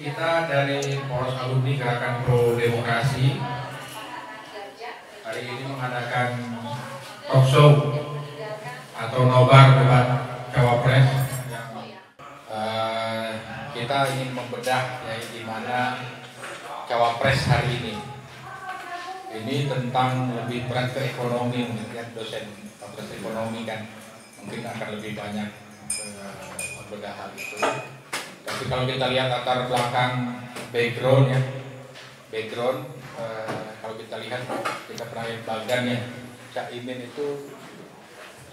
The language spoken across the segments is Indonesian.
Kita dari Poros Alumni Gerakan Pro Demokrasi hari ini mengadakan talk show atau nobar debat cawapres. Kita ingin membedah ya di mana cawapres hari ini. Ini tentang lebih berat ke ekonomi, mungkin dosen fakultas ekonomi kan mungkin akan lebih banyak membedah hal itu. Tapi kalau kita lihat latar belakang background ya, kalau kita lihat kita pernah lihat Bagan ya, Cak Imin itu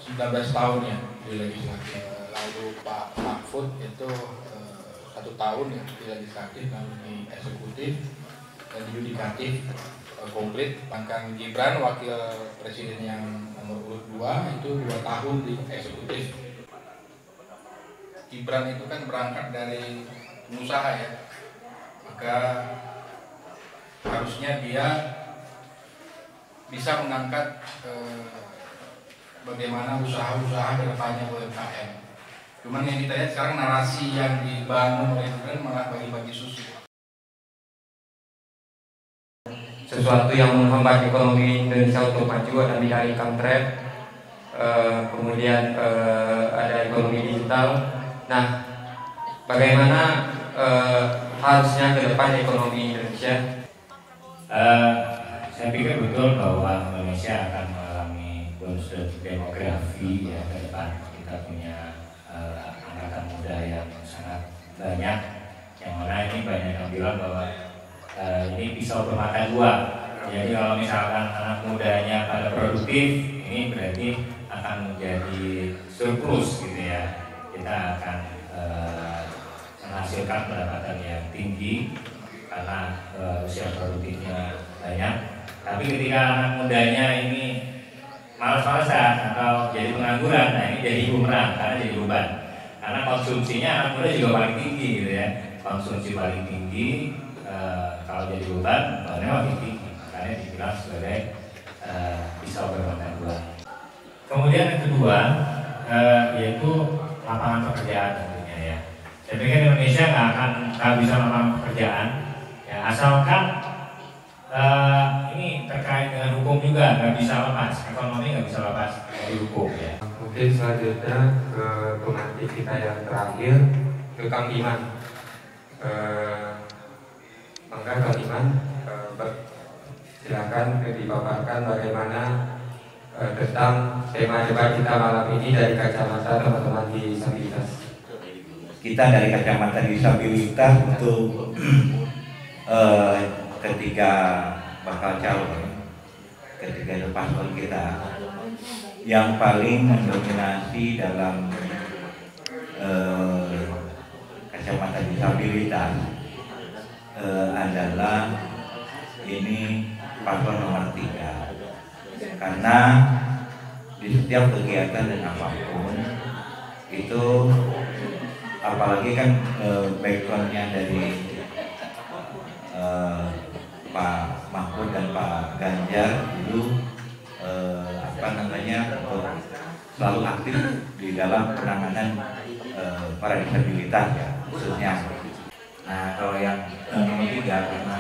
19 tahun ya di legislatif, lalu Pak Mahfud itu 1 tahun ya di legislatif, lalu di eksekutif dan di yudikatif komplit. Bahkan Gibran wakil presiden yang nomor urut 2 itu 2 tahun di eksekutif. Gibran itu kan berangkat dari pengusaha ya, maka harusnya dia bisa mengangkat bagaimana usaha-usaha ke depannya UMKM. Cuman yang kita lihat sekarang narasi yang dibangun oleh Gibran malah bagi-bagi susu. Sesuatu yang menghambat ekonomi Indonesia untuk maju ada bidang income trap, kemudian ada ekonomi digital. Nah, bagaimana harusnya ke depan ekonomi Indonesia? Saya pikir betul bahwa Indonesia akan mengalami bonus demografi ya ke depan. Kita punya angkatan muda yang sangat banyak, yang mana ini banyak yang bilang bahwa ini pisau bermata dua. Jadi kalau misalkan anak mudanya pada produktif, ini berarti akan menjadi surplus gitu ya. Kita akan menghasilkan pendapatan yang tinggi karena usia produktifnya banyak. Tapi ketika anak mudanya ini malas-malasan atau jadi pengangguran, nah ini jadi bumerang karena jadi beban. Karena konsumsinya anak muda juga paling tinggi gitu ya. Konsumsi paling tinggi, kalau jadi beban, bebannya makin tinggi. Makanya dibilang sebagai pisau bermata dua. Kemudian yang kedua yaitu lapangan pekerjaan tentunya ya. Saya pikir Indonesia nggak bisa lapangan pekerjaan ya, asalkan ini terkait dengan hukum juga nggak bisa lepas, ekonomi nggak bisa lepas dari hukum ya. Mungkin selanjutnya ke pengantin kita yang terakhir, ke Kang Iman. Maka Kang Iman silakan dipaparkan bagaimana tentang tema debat kita malam ini dari kacamata teman-teman disabilitas. Kita dari kacamata disabilitas untuk ketiga bakal calon, ketiga paslon kita yang paling mendominasi dalam kacamata disabilitas adalah ini paslon nomor 3. Karena di setiap kegiatan dan apapun itu, apalagi kan backgroundnya dari Pak Mahfud dan Pak Ganjar dulu selalu aktif di dalam penanganan para disabilitas ya khususnya. Nah kalau yang nomor 3 karena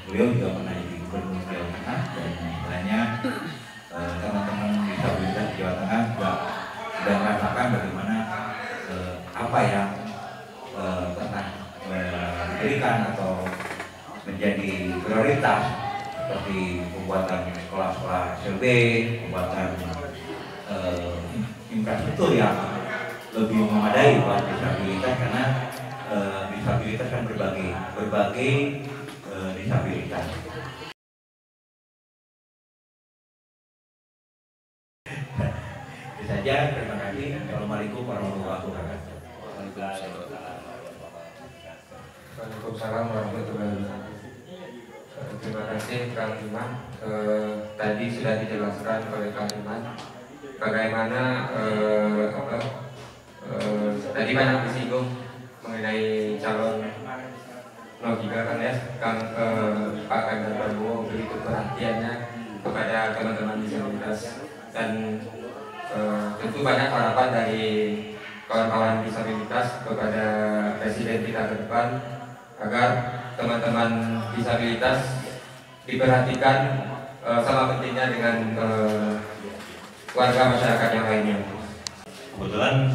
beliau juga pernah jadi gubernur Jawa Tengah dan istilahnya teman-teman disabilitas Jawa Tengah juga sudah merasakan bagaimana apa yang pernah diberikan atau menjadi prioritas seperti pembuatan sekolah-sekolah SLB, pembuatan infrastruktur yang lebih memadai buat disabilitas karena disabilitas kan berbagai disabilitas. Itu saja, terima kasih. Assalamualaikum warahmatullahi wabarakatuh. Waalaikumsalam warahmatullahi wabarakatuh. Terima kasih Kang Iman. Tadi sudah dijelaskan oleh Kang Iman bagaimana tadi banyak disinggung mengenai calon logika kan ya, Pak Ganjar Pranowo begitu perhatiannya kepada teman-teman disabilitas dan tentu banyak harapan dari kawan-kawan disabilitas kepada Presiden kita ke depan agar teman-teman disabilitas diperhatikan sama pentingnya dengan warga masyarakat yang lainnya. Kebetulan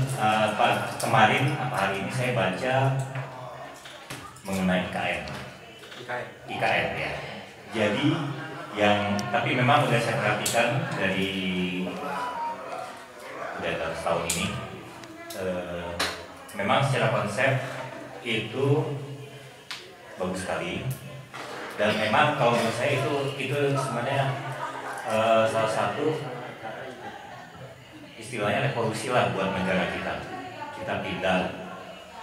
kemarin hari ini saya baca mengenai IKN ya. Jadi tapi memang sudah saya perhatikan dari setahun ini, memang secara konsep itu bagus sekali, dan memang kalau menurut saya itu sebenarnya salah satu istilahnya revolusi lah buat negara kita. Kita pindah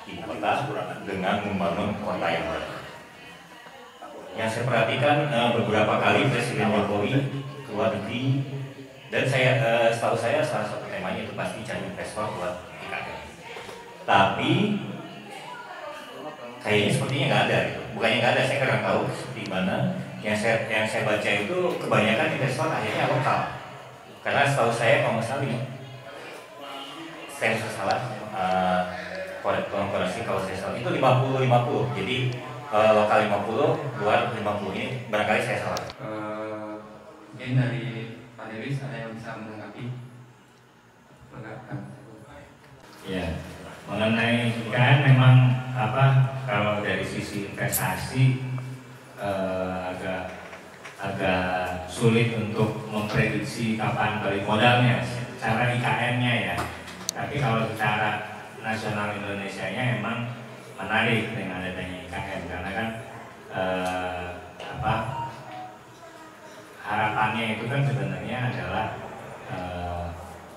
ibu kota dengan membangun kota yang baru. Yang saya perhatikan beberapa kali Presiden Jokowi ke luar negeri, dan setahu saya salah satu temanya itu pasti cari investor buat IKN. Tapi kayaknya sepertinya nggak ada gitu. Bukannya nggak ada, saya kurang tahu seperti mana. Yang saya baca itu kebanyakan investor akhirnya lokal. Karena setahu saya kalau nggak salah, koreksi kalau saya salah, itu 50-50. Jadi lokal 50, luar 50. Ini barangkali saya salah. Mungkin dari panelis ada yang bisa menanggapi? Ya, mengenai IKN memang kalau dari sisi investasi agak sulit untuk memprediksi kapan balik modalnya secara IKN-nya ya. Tapi kalau secara nasional Indonesia-nya memang menarik dengan adanya IKN, karena kan harapannya itu kan sebenarnya adalah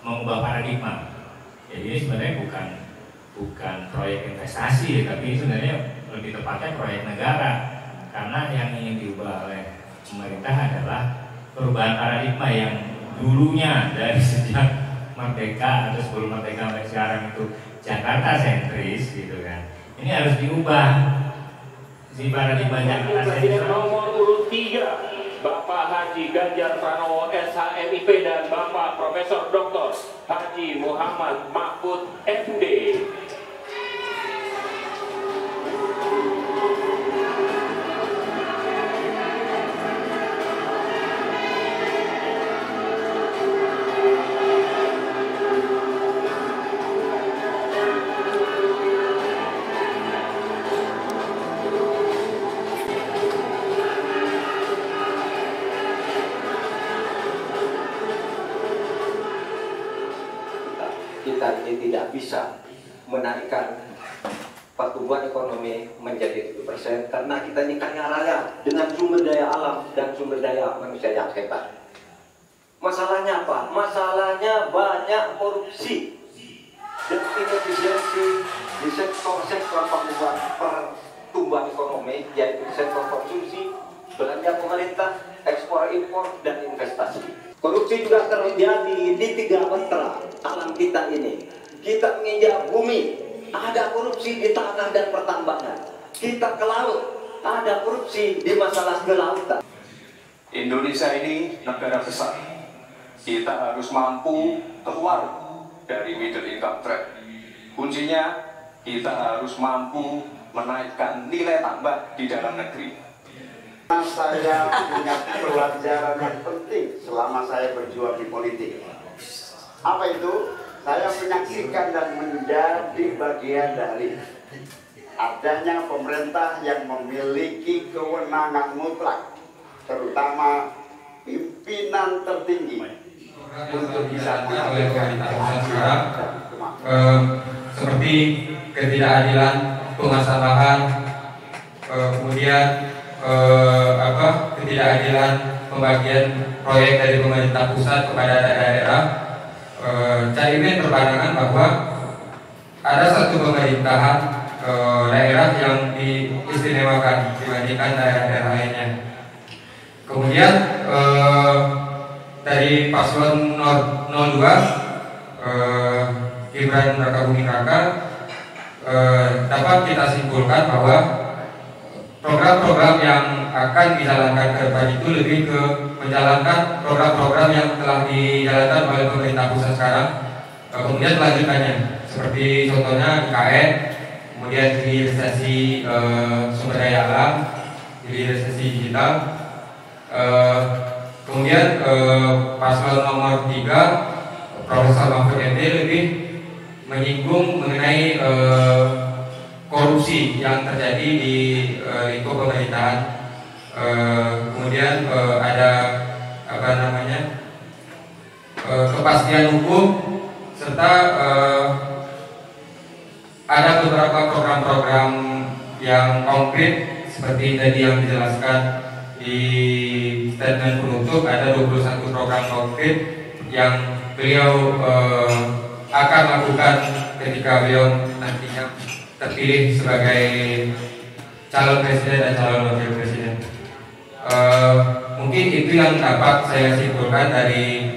mengubah paradigma. Jadi sebenarnya bukan proyek investasi, tapi sebenarnya lebih tepatnya proyek negara, karena yang ingin diubah oleh pemerintah adalah perubahan paradigma yang dulunya dari sejak merdeka atau sebelum merdeka sampai sekarang itu Jakarta sentris gitu kan. Ini harus diubah si paradigma Jakarta sentris. Nomor urut 3 Bapak Haji Ganjar Pranowo SHMIP dan Bapak Profesor Dr. Haji Muhammad Mahfud MD. Kita ini tidak bisa menaikkan pertumbuhan ekonomi menjadi 7% karena kita ini kaya raya dengan sumber daya alam dan sumber daya manusia yang hebat. Masalahnya apa? Masalahnya banyak korupsi dan inefisiensi di sektor-sektor pertumbuhan ekonomi, yaitu sektor konsumsi, belanja pemerintah, ekspor impor, dan investasi. Korupsi juga terjadi di 3 matra alam kita ini. Kita menginjak bumi, ada korupsi di tanah dan pertambangan. Kita ke laut, ada korupsi di masalah kelautan. Indonesia ini negara besar. Kita harus mampu keluar dari middle income trap. Kuncinya kita harus mampu menaikkan nilai tambah di dalam negeri. Saya punya pelajaran yang penting selama saya berjuang di politik. Apa itu? Saya menyaksikan dan menjadi bagian dari adanya pemerintah yang memiliki kewenangan mutlak, terutama pimpinan tertinggi untuk bisa oleh pemerintah pusat sekarang, seperti ketidakadilan pengasal-lahan, kemudian ketidakadilan pembagian proyek dari pemerintah pusat kepada daerah. Caimin berpandangan bahwa ada satu pemerintahan daerah yang diistimewakan dibandingkan daerah-daerah lainnya. Kemudian dari paslon 02 Gibran Rakabuming Raka dapat kita simpulkan bahwa program-program yang akan dijalankan ke depan itu lebih ke menjalankan program-program yang telah dijalankan oleh pemerintah pusat sekarang, kemudian melanjutkannya, seperti contohnya IKN, kemudian hilirisasi sumber daya alam, hilirisasi digital. Kemudian paslon nomor 3 Profesor Mahfud MD lebih menyinggung mengenai korupsi yang terjadi di lingkup pemerintahan. Kemudian ada apa namanya kepastian hukum, serta ada beberapa program-program yang konkret seperti tadi yang dijelaskan di statement penutup. Ada 21 program konkret yang beliau akan lakukan ketika beliau nantinya terpilih sebagai calon presiden dan calon wakil presiden. Mungkin itu yang dapat saya simpulkan dari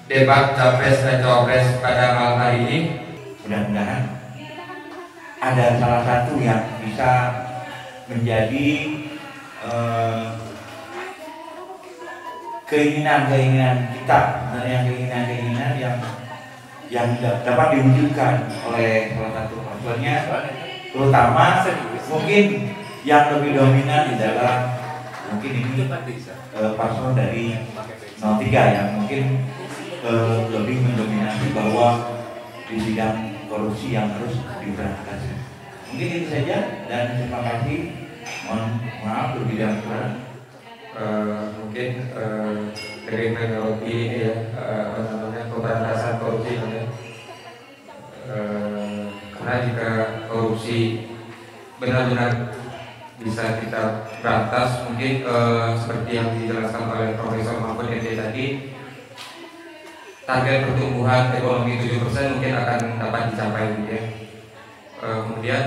debat capres dan cawapres pada malam hari ini. Mudah-mudahan ada salah satu yang bisa menjadi keinginan-keinginan kita, keinginan-keinginan yang dapat diwujudkan oleh salah satu paslonnya, terutama mungkin yang lebih dominan adalah mungkin ini paslon dari 03 yang mungkin lebih mendominasi bahwa di bidang korupsi yang harus diberantas. Mungkin itu saja dan terima kasih. Mohon maaf berbeda kurang. Mungkin dari teknologi ini ya, pemberantasan korupsi karena jika korupsi benar-benar bisa kita berantas, mungkin seperti yang dijelaskan oleh Profesor Mahfud MD tadi, target pertumbuhan ekonomi 7% mungkin akan dapat dicapai, ya. Kemudian